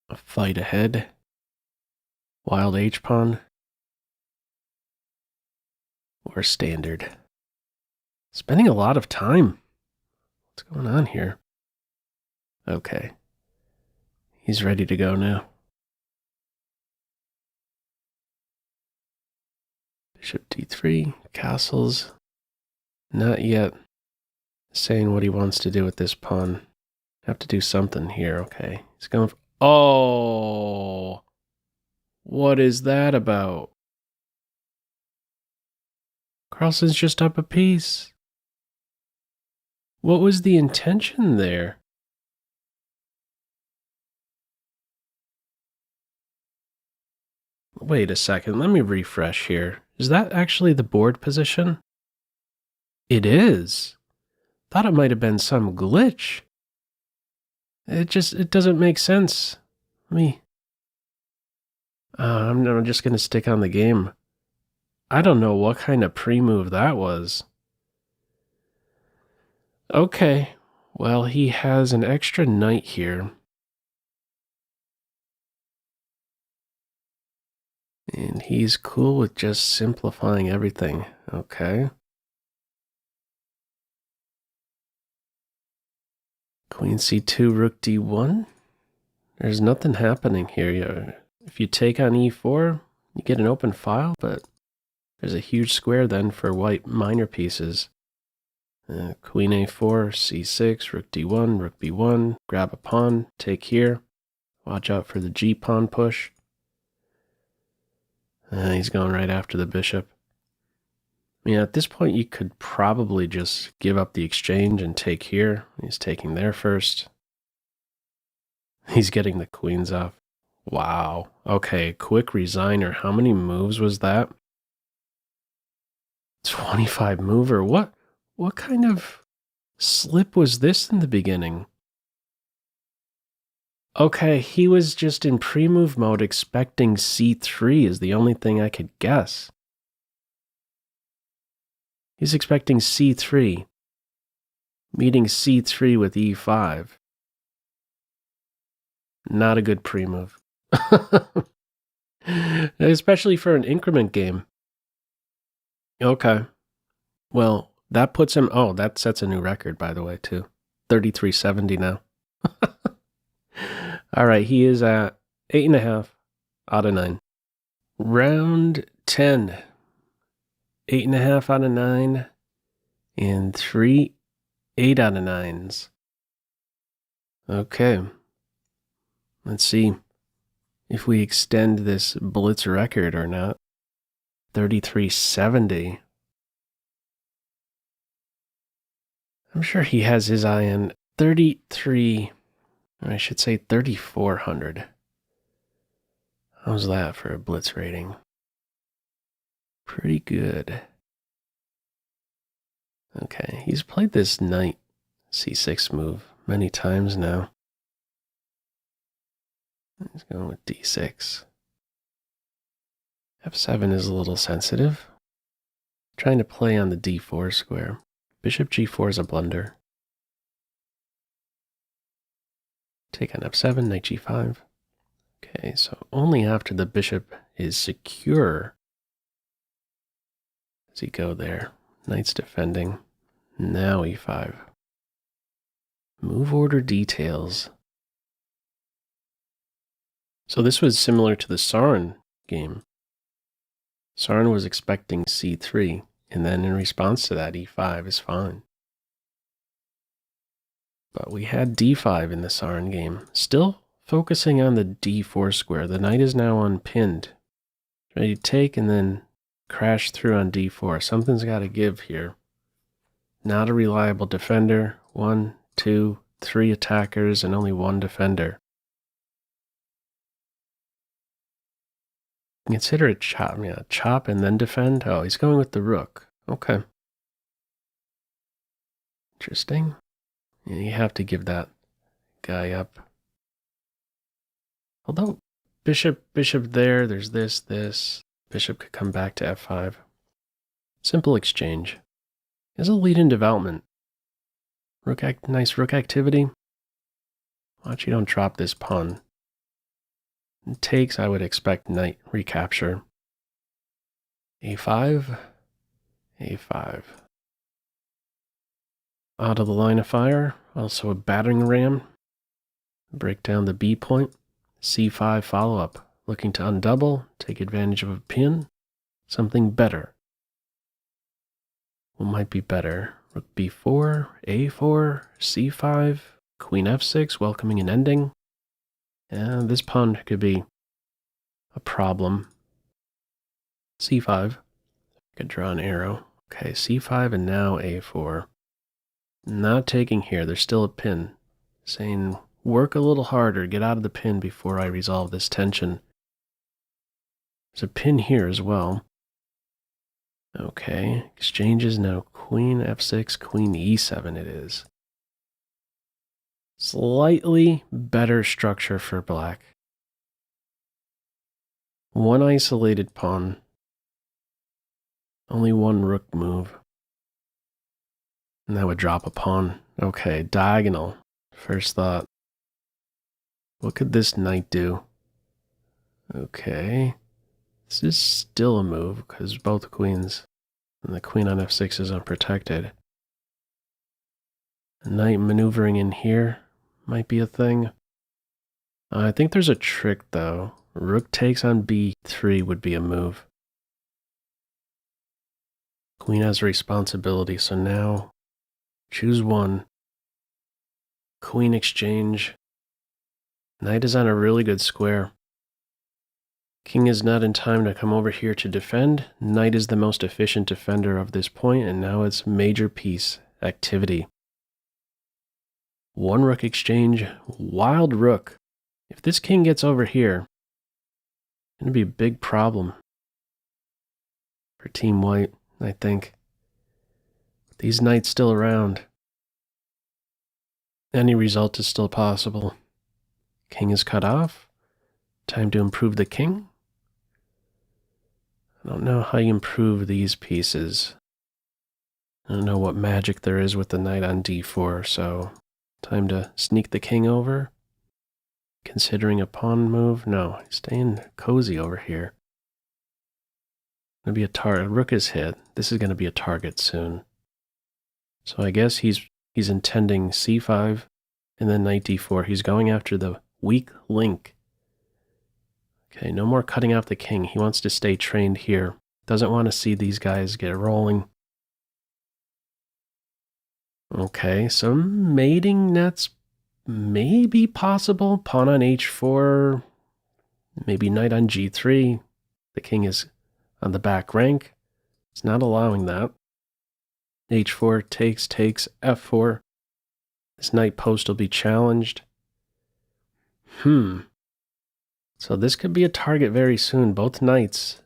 A fight ahead. Wild h-pawn. Or standard. Spending a lot of time. What's going on here? Okay. He's ready to go now. Bishop d3, castles. Not yet saying what he wants to do with this pawn. Have to do something here, okay. He's going for, oh! What is that about? Carlsen's just up a piece. What was the intention there? Wait a second, let me refresh here. Is that actually the board position? It is. Thought it might have been some glitch. It doesn't make sense. I'm just going to stick on the game. I don't know what kind of pre-move that was. Okay, well, he has an extra knight here. And he's cool with just simplifying everything. Okay. Queen c2, rook d1. There's nothing happening here. If you take on e4, you get an open file, but there's a huge square then for white minor pieces. Queen a4, c6, rook d1, rook b1, grab a pawn, take here. Watch out for the g pawn push. He's going right after the bishop. I mean, at this point, you could probably just give up the exchange and take here. He's taking there first. He's getting the queens off. Wow. Okay, quick resigner. How many moves was that? 25 mover. What kind of slip was this in the beginning? Okay, he was just in pre-move mode expecting c3 is the only thing I could guess. He's expecting c3, meeting c3 with e5. Not a good pre-move. Especially for an increment game. Okay. Well, that puts him... Oh, that sets a new record, by the way, too. 3370 now. All right, he is at 8.5 out of 9. Round 10. 8.5 out of 9. And 3 8 out of 9s. Okay. Let's see if we extend this blitz record or not. 3370. I'm sure he has his eye on 33, or I should say 3400. How's that for a blitz rating? Pretty good. Okay, he's played this knight c6 move many times now. He's going with d6. f7 is a little sensitive. Trying to play on the d4 square. Bishop g4 is a blunder. Take on f7, knight g5. Okay, so only after the bishop is secure does he go there. Knight's defending. Now e5. Move order details. So this was similar to the Sarin game. Sarin was expecting c3, and then in response to that, e5 is fine. But we had d5 in the Sarin game. Still focusing on the d4 square. The knight is now unpinned. Ready to take and then crash through on d4. Something's got to give here. Not a reliable defender. 1, 2, 3 attackers and only 1 defender. Consider it chop. Yeah, chop and then defend. Oh, he's going with the rook. Okay. Interesting. Yeah, you have to give that guy up. Although bishop there, there's this. Bishop could come back to f5. Simple exchange. There's a lead in development. Nice rook activity. Watch you don't drop this pawn. It takes, I would expect, knight recapture. a5. a5. Out of the line of fire. Also a battering ram. Break down the B point. c5 follow-up. Looking to undouble. Take advantage of a pin. Something better. What might be better? Rook b4, a4, c5, queen f6, welcoming an ending. And this pawn could be a problem. c5. I could draw an arrow. Okay, c5 and now a4. Not taking here. There's still a pin. Saying, work a little harder. Get out of the pin before I resolve this tension. There's a pin here as well. Okay, exchanges now. Queen f6, queen e7 it is. Slightly better structure for black. One isolated pawn. Only one rook move. And that would drop a pawn. Okay, diagonal. First thought. What could this knight do? Okay. This is still a move because both queens and the queen on f6 is unprotected. A knight maneuvering in here might be a thing. I think there's a trick though. Rook takes on b3 would be a move. Queen has responsibility, so now choose one. Queen exchange. Knight is on a really good square. King is not in time to come over here to defend. Knight is the most efficient defender of this point, and now it's major piece activity. One rook exchange, wild rook. If this king gets over here, it's going to be a big problem for Team White, I think. These knights still around. Any result is still possible. King is cut off. Time to improve the king. I don't know how you improve these pieces. I don't know what magic there is with the knight on d4, so time to sneak the king over. Considering a pawn move? No, staying cozy over here. Gonna be a target. Rook is hit. This is gonna be a target soon. So I guess he's intending c5 and then knight d4. He's going after the weak link. Okay, no more cutting off the king. He wants to stay trained here. Doesn't want to see these guys get rolling. Okay, so mating nets may be possible. Pawn on h4, maybe knight on g3. The king is on the back rank. It's not allowing that. h4 takes, f4. This knight post will be challenged. So this could be a target very soon. Both knights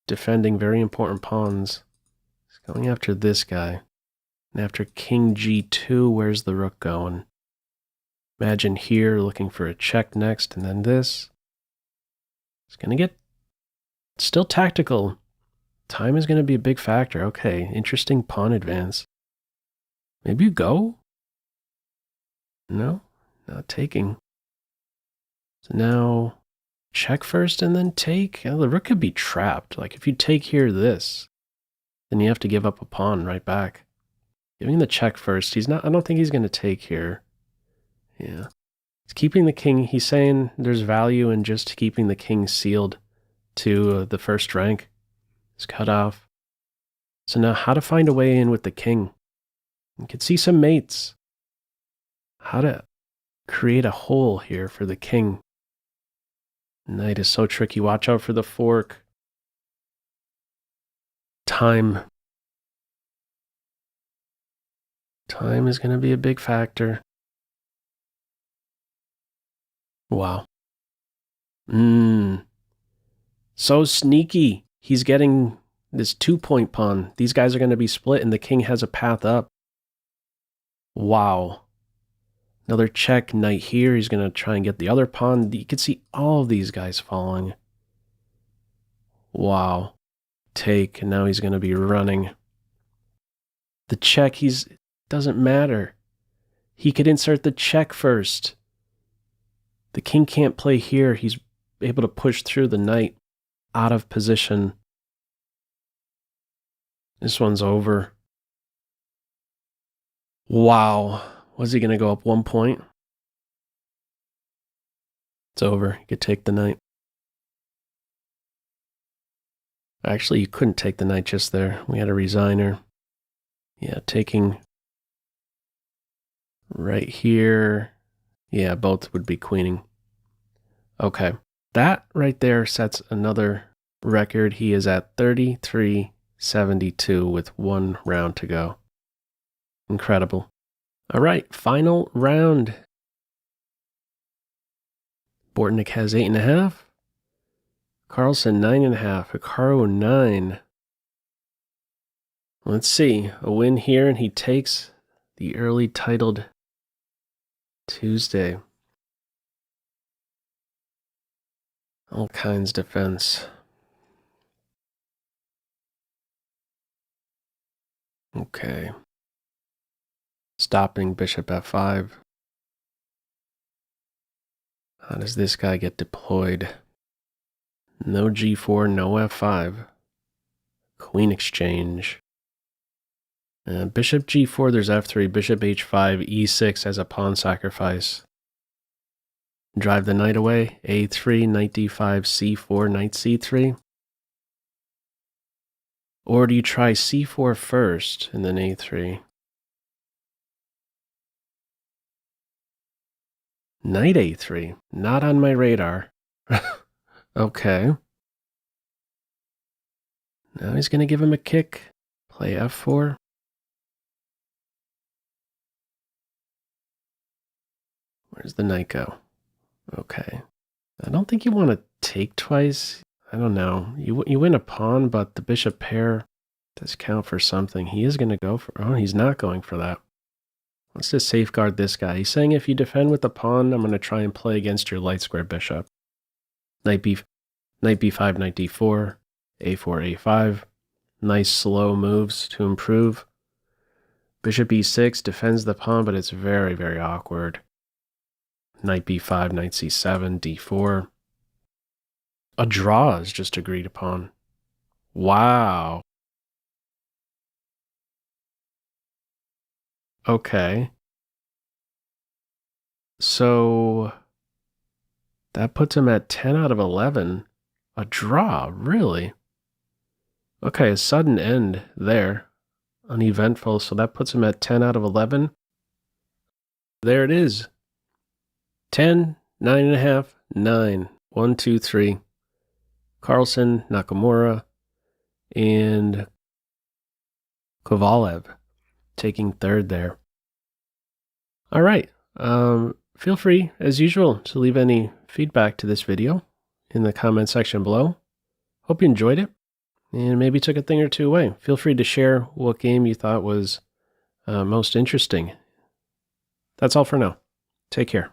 defending very important pawns. He's going after this guy. And after king g2, where's the rook going? Imagine here looking for a check next, and then this. It's going to get still tactical. Time is going to be a big factor. Okay, interesting pawn advance. Maybe you go? No, not taking. So now check first and then take. The rook could be trapped. Like if you take here this, then you have to give up a pawn right back. Giving the check first. I don't think he's going to take here. Yeah. He's keeping the king. He's saying there's value in just keeping the king sealed to the first rank. It's cut off. So now how to find a way in with the king. You can see some mates. How to create a hole here for the king. Knight is so tricky. Watch out for the fork. Time. Time is going to be a big factor. Wow. So sneaky. He's getting this 2-point pawn. These guys are going to be split and the king has a path up. Wow. Another check, knight here. He's going to try and get the other pawn. You can see all of these guys falling. Wow. Take, and now he's going to be running. The check, doesn't matter. He could insert the check first. The king can't play here. He's able to push through the knight out of position. This one's over. Wow. Was he going to go up 1 point? It's over. You could take the knight. Actually, you couldn't take the knight just there. We had a resigner. Yeah, taking right here. Yeah, both would be queening. Okay. That right there sets another record. He is at 33-72 with 1 round to go. Incredible. All right, final round. Bortnick has 8.5. Carlsen 9.5. Hikaru 9. Let's see. A win here, and he takes the early titled Tuesday. All kinds defense. Okay. Stopping bishop f5. How does this guy get deployed? No g4, no f5. Queen exchange. Bishop g4, there's f3. Bishop h5, e6 as a pawn sacrifice. Drive the knight away. a3, knight d5, c4, knight c3. Or do you try c4 first and then a3? Knight a3, not on my radar. Okay. Now he's going to give him a kick. Play f4. Where's the knight go? Okay. I don't think you want to take twice. I don't know. You win a pawn, but the bishop pair does count for something. He is going to go for... Oh, he's not going for that. Let's just safeguard this guy. He's saying if you defend with the pawn, I'm going to try and play against your light square bishop. Knight b5, knight d4, a4, a5. Nice slow moves to improve. Bishop e6 defends the pawn, but it's very, very awkward. Knight b5, knight c7, d4. A draw is just agreed upon. Wow. Okay. So that puts him at 10 out of 11. A draw, really? Okay, a sudden end there. Uneventful, so that puts him at 10 out of 11. There it is. 10, 9.5, 9. 1, 2, 3. Carlsen, Nakamura, and Kovalev taking third there. All right. Feel free, as usual, to leave any feedback to this video in the comment section below. Hope you enjoyed it and maybe took a thing or two away. Feel free to share what game you thought was most interesting. That's all for now. Take care.